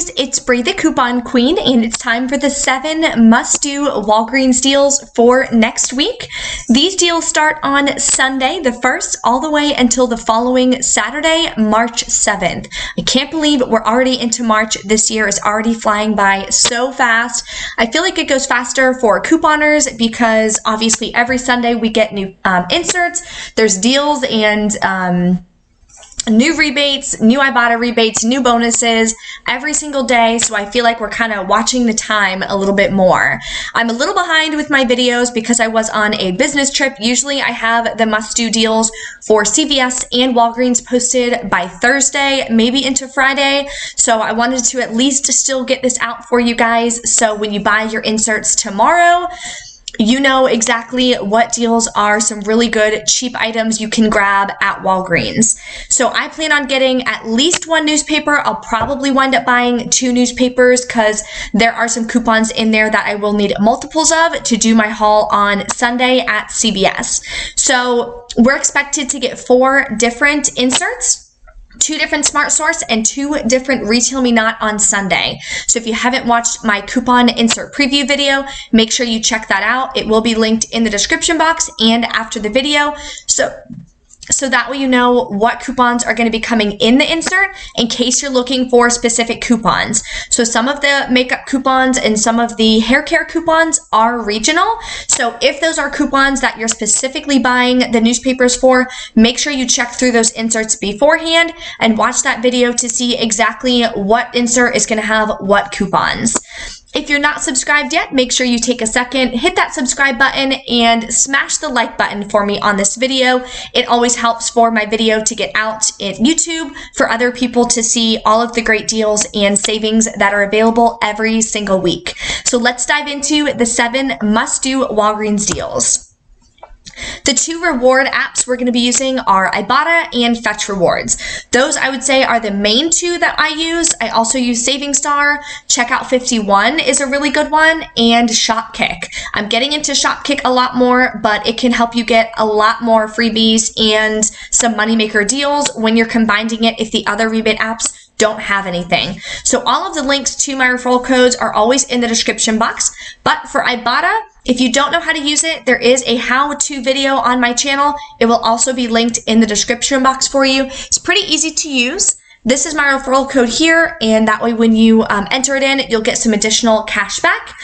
guys, it's Bree the Coupon Queen, and it's time for the 7 must-do Walgreens deals for next week. These deals start on Sunday the 1st all the way until the following Saturday, March 7th. I can't believe we're already into March. This year is already flying by so fast. I feel like it goes faster for couponers because obviously every Sunday we get new inserts, there's deals and new rebates, new Ibotta rebates, new bonuses every single day. So I feel like we're kind of watching the time a little bit more. I'm a little behind with my videos because I was on a business trip. Usually I have the must-do deals for CVS and Walgreens posted by Thursday, maybe into Friday. So I wanted to at least still get this out for you guys. So when you buy your inserts tomorrow, you know exactly what deals are some really good cheap items you can grab at Walgreens. So I plan on getting at least 1 newspaper. I'll probably wind up buying 2 newspapers because there are some coupons in there that I will need multiples of to do my haul on Sunday at CVS. So we're expected to get 4 different inserts, 2 different Smart Source, and 2 different Retail Me Not on Sunday. So if you haven't watched my coupon insert preview video, make sure you check that out. It will be linked in the description box and after the video. So that way you know what coupons are going to be coming in the insert in case you're looking for specific coupons. So some of the makeup coupons and some of the hair care coupons are regional. So if those are coupons that you're specifically buying the newspapers for, make sure you check through those inserts beforehand and watch that video to see exactly what insert is going to have what coupons. If you're not subscribed yet, make sure you take a second, hit that subscribe button, and smash the like button for me on this video. It always helps for my video to get out in YouTube for other people to see all of the great deals and savings that are available every single week. So let's dive into the 7 must-do Walgreens deals. The 2 reward apps we're going to be using are Ibotta and Fetch Rewards. Those I would say are the main 2 that I use. I also use Saving Star. Checkout 51 is a really good one, and Shopkick. I'm getting into Shopkick a lot more, but it can help you get a lot more freebies and some moneymaker deals when you're combining it if the other rebate apps don't have anything. So all of the links to my referral codes are always in the description box. But for Ibotta, if you don't know how to use it, there is a how-to video on my channel. It will also be linked in the description box for you. It's pretty easy to use. This is my referral code here, and that way when you enter it in, you'll get some additional cash back.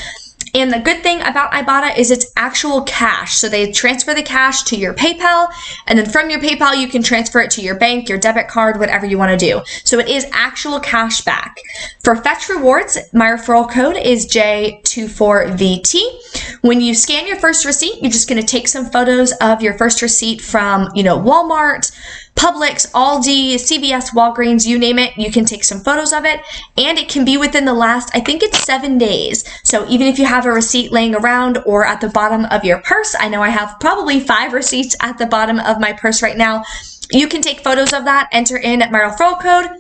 And the good thing about Ibotta is it's actual cash. So they transfer the cash to your PayPal, and then from your PayPal, you can transfer it to your bank, your debit card, whatever you want to do. So it is actual cash back. For Fetch Rewards, my referral code is J24VT. When you scan your first receipt, you're just going to take some photos of your first receipt from, Walmart, Publix, Aldi, CVS, Walgreens, you name it, you can take some photos of it, and it can be within the last, I think it's 7 days. So even if you have a receipt laying around or at the bottom of your purse, I know I have probably 5 receipts at the bottom of my purse right now, you can take photos of that, enter in my referral code.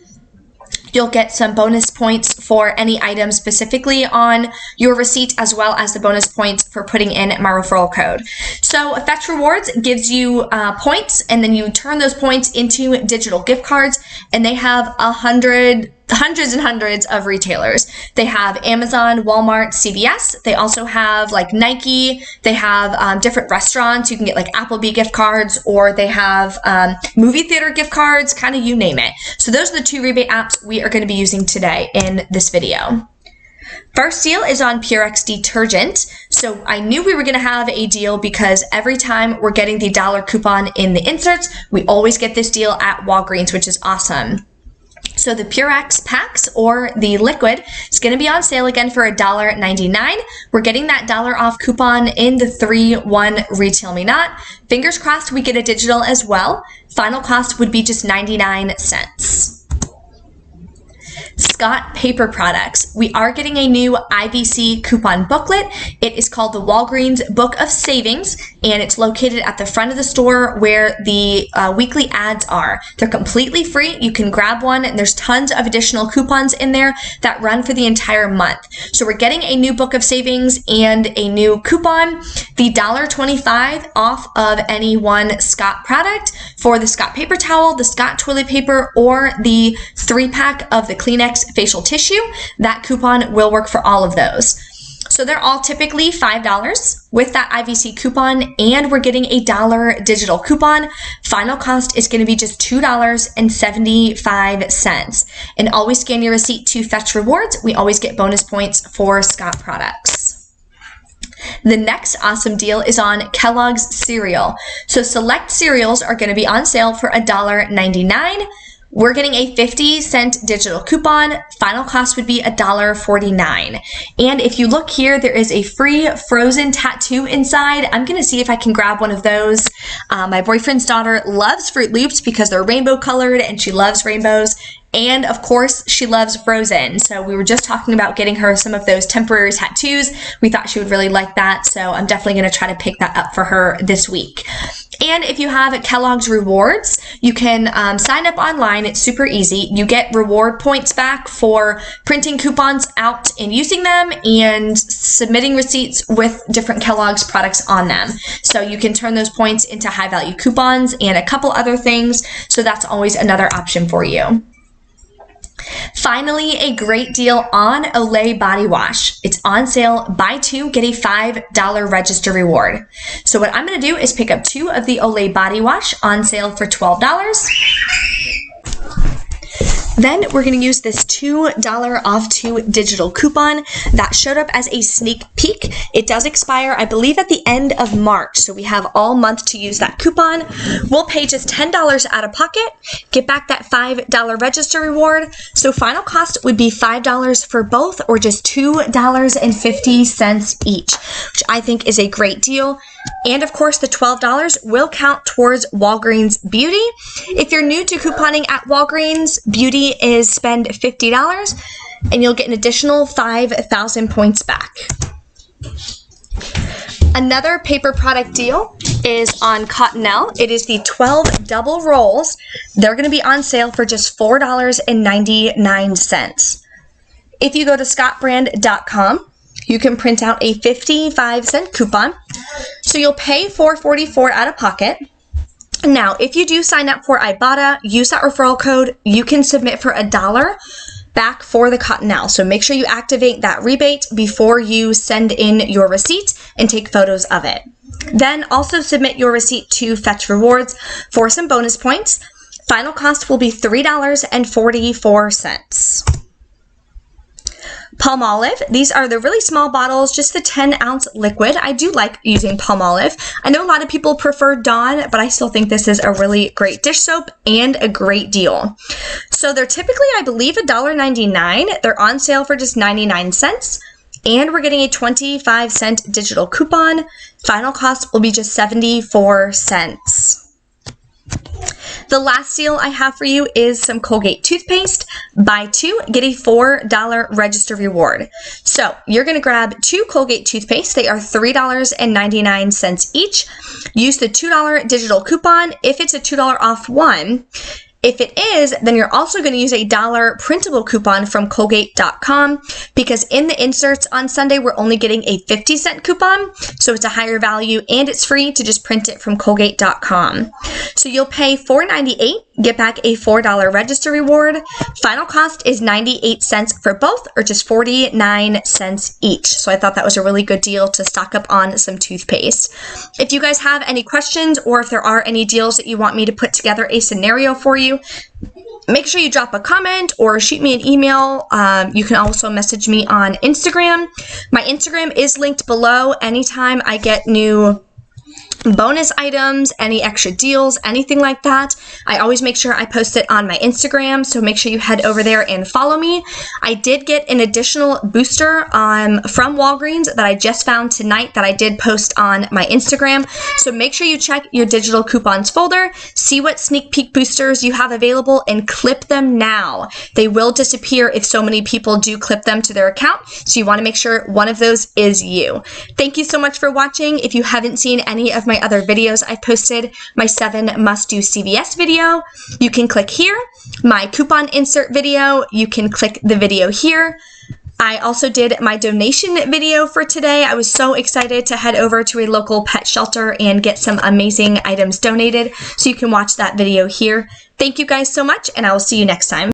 You'll get some bonus points for any item specifically on your receipt, as well as the bonus points for putting in my referral code. So Fetch Rewards gives you points, and then you turn those points into digital gift cards, and they have hundreds and hundreds of retailers. They have Amazon, Walmart, CVS. They also have like Nike. They have different restaurants. You can get like Applebee gift cards, or they have movie theater gift cards, kind of you name it. So those are the 2 rebate apps we are going to be using today in this video. First deal is on Purex Detergent. So I knew we were going to have a deal because every time we're getting the $1 coupon in the inserts, we always get this deal at Walgreens, which is awesome. So the Purex packs, or the liquid, is going to be on sale again for $1.99. We're getting that $1 off coupon in the 3-1 Retail Me Not. Fingers crossed we get a digital as well. Final cost would be just 99 cents. Scott Paper Products. We are getting a new IBC coupon booklet. It is called the Walgreens Book of Savings, and it's located at the front of the store where the weekly ads are. They're completely free. You can grab one, and there's tons of additional coupons in there that run for the entire month. So we're getting a new Book of Savings and a new coupon, the $1.25 off of any one Scott product for the Scott paper towel, the Scott toilet paper, or the 3-pack of the Kleenex Kleenex facial tissue. That coupon will work for all of those. So they're all typically $5 with that IVC coupon, and we're getting a $1 digital coupon. Final cost is going to be just $2.75. And always scan your receipt to fetch rewards. We always get bonus points for Scott products. The next awesome deal is on Kelloggs Cereal. So select cereals are going to be on sale for $1.99. We're getting a 50-cent digital coupon. Final cost would be $1.49. And if you look here, there is a free Frozen tattoo inside. I'm going to see if I can grab one of those. My boyfriend's daughter loves Fruit Loops because they're rainbow colored and she loves rainbows. And of course, she loves Frozen. So we were just talking about getting her some of those temporary tattoos. We thought she would really like that. So I'm definitely going to try to pick that up for her this week. And if you have Kellogg's Rewards, you can sign up online. It's super easy. You get reward points back for printing coupons out and using them and submitting receipts with different Kellogg's products on them. So you can turn those points into high value coupons and a couple other things. So that's always another option for you. Finally, a great deal on Olay Body Wash. It's on sale. Buy two, get a $5 register reward. So what I'm going to do is pick up 2 of the Olay Body Wash on sale for $12. Then we're going to use this $2 off 2 digital coupon that showed up as a sneak peek. It does expire, I believe, at the end of March. So we have all month to use that coupon. We'll pay just $10 out of pocket, get back that $5 register reward. So final cost would be $5 for both, or just $2.50 each, which I think is a great deal. And of course, the $12 will count towards Walgreens Beauty. If you're new to couponing at Walgreens, Beauty is spend $50 and you'll get an additional 5,000 points back. Another paper product deal is on Cottonelle. It is the 12 double rolls. They're going to be on sale for just $4.99. If you go to scottbrand.com, you can print out a 55-cent coupon. So you'll pay $4.44 out of pocket. Now, if you do sign up for Ibotta, use that referral code, you can submit for $1 back for the Cottonelle. So make sure you activate that rebate before you send in your receipt and take photos of it. Then also submit your receipt to Fetch Rewards for some bonus points. Final cost will be $3.44. Palmolive. These are the really small bottles, just the 10-ounce liquid. I do like using Palmolive. I know a lot of people prefer Dawn, but I still think this is a really great dish soap and a great deal. So they're typically, I believe, $1.99. They're on sale for just 99 cents. And we're getting a 25-cent digital coupon. Final cost will be just 74 cents. The last deal I have for you is some Colgate toothpaste. Buy 2, get a $4 register reward. So you're going to grab 2 Colgate toothpaste. They are $3.99 each. Use the $2 digital coupon. If it's a $2 off one, if it is, then you're also going to use a $1 printable coupon from Colgate.com, because in the inserts on Sunday, we're only getting a 50-cent coupon. So it's a higher value and it's free to just print it from Colgate.com. So you'll pay $4.98, get back a $4 register reward. Final cost is 98 cents for both, or just 49 cents each. So I thought that was a really good deal to stock up on some toothpaste. If you guys have any questions, or if there are any deals that you want me to put together a scenario for you, make sure you drop a comment or shoot me an email. You can also message me on Instagram. My Instagram is linked below. Anytime I get new bonus items, any extra deals, anything like that, I always make sure I post it on my Instagram, so make sure you head over there and follow me. I did get an additional booster from Walgreens that I just found tonight that I did post on my Instagram, so make sure you check your digital coupons folder, see what sneak peek boosters you have available, and clip them now. They will disappear if so many people do clip them to their account, so you want to make sure one of those is you. Thank you so much for watching. If you haven't seen any of my other videos I've posted, my 7 must-do CVS video, you can click here. My coupon insert video, you can click the video here. I also did my donation video for today. I was so excited to head over to a local pet shelter and get some amazing items donated, so you can watch that video here. Thank you guys so much, and I will see you next time.